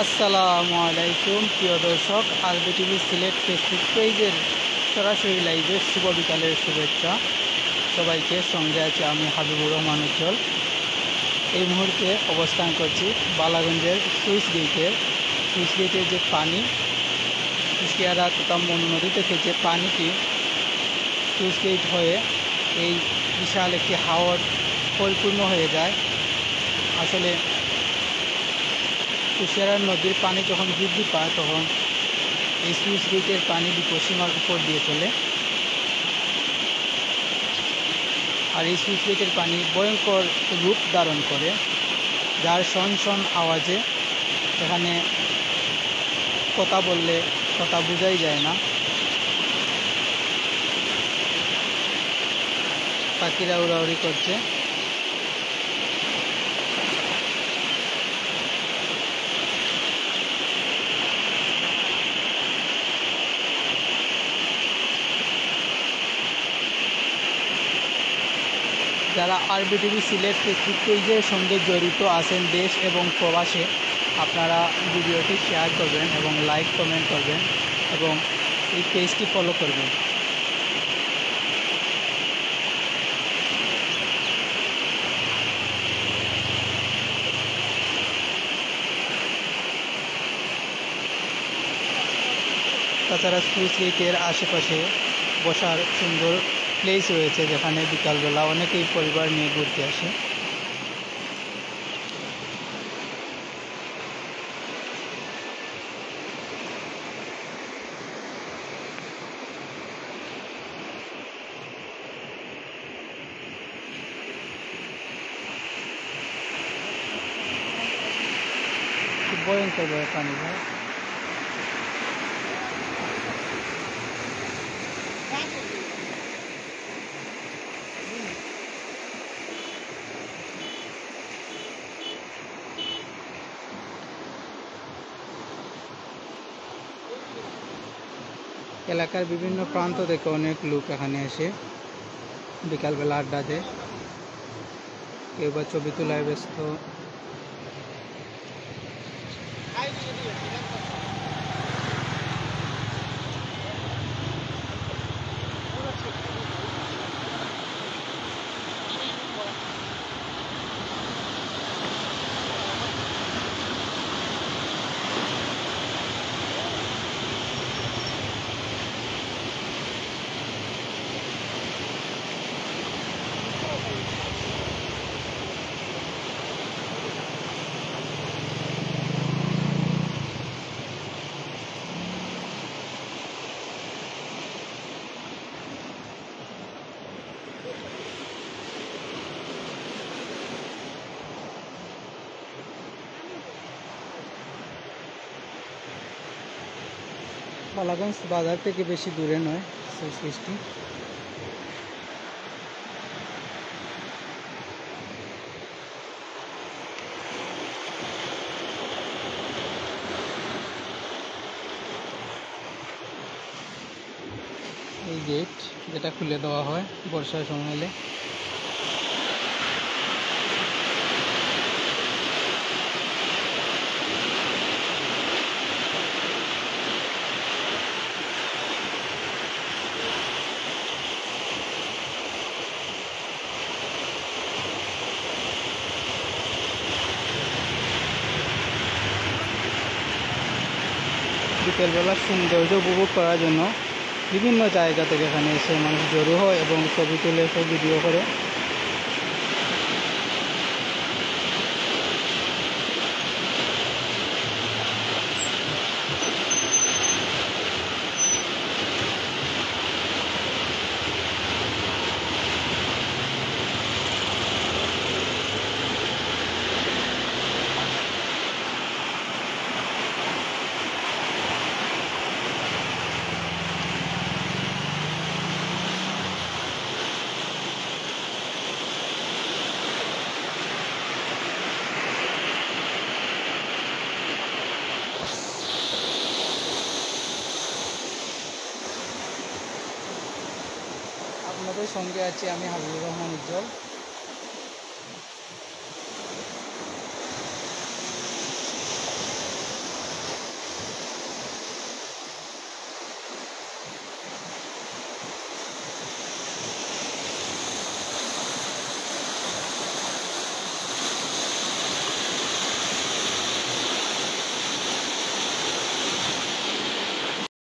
আসসালামু আলাইকুম প্রিয় দর্শক, আরবি টিভি সিলেট ফেসবুক পেজের সরাসরি লাইভে শুভ বিকালের শুভেচ্ছা সবাইকে। সঙ্গে আছে আমি হাবিবুর রহমান উজ্জ্বল। এই মুহূর্তে অবস্থান করছি বালাগঞ্জের সুইচ গেটের যে পানি, কুশিয়ারা তথা মনু নদী থেকে যে পানিটি সুইচ গেট হয়ে এই বিশাল একটি হাওর পরিপূর্ণ হয়ে যায়। আসলে কুশিয়ারা নদীর পানি যখন বৃদ্ধি পায় তখন এই সুইচ গেটের পানি বিপদসীমার উপর দিয়ে চলে, আর এই সুইচ গেটের পানি ভয়ঙ্কর রূপ ধারণ করে, যার শন শন আওয়াজে এখানে কথা বললে কথা বোঝাই যায় না। পাখিরা উড়াউড়ি করছে। যারা আরবি টিভি সিলেট ফেসবুক পেজের সঙ্গে জড়িত আছেন দেশ এবং প্রবাসে, আপনারা ভিডিওটি শেয়ার করবেন এবং লাইক কমেন্ট করবেন এবং এই পেজটি ফলো করবেন। তাছাড়া সুইচ গেটের আশেপাশে বসার সুন্দর প্লেস রয়েছে, যেখানে বিকালবেলা অনেকেই পরিবার নিয়ে ঘুরতে আসে। খুব ভয়ঙ্করভাবে পানি হয়। এলাকার বিভিন্ন প্রান্ত থেকে অনেক লোক এখানে এসে বিকালবেলা আড্ডা দেয়, কেউ বা ছবি তোলায় ব্যস্ত। বালাগঞ্জ বাজার থেকে বেশি দূরে নয় সুইচ গেটটি। এই গেট যেটা খুলে দেওয়া হয় বর্ষার সময় এলে। বিকেলবেলার সৌন্দর্য উপভোগ করার জন্য বিভিন্ন জায়গা থেকে এখানে এসে মানুষ জড়ো হয় এবং ছবি তুলে সব ভিডিও করে। আপনাদের সঙ্গে আছি আমি হাবিবুর রহমান উজ্জ্বল।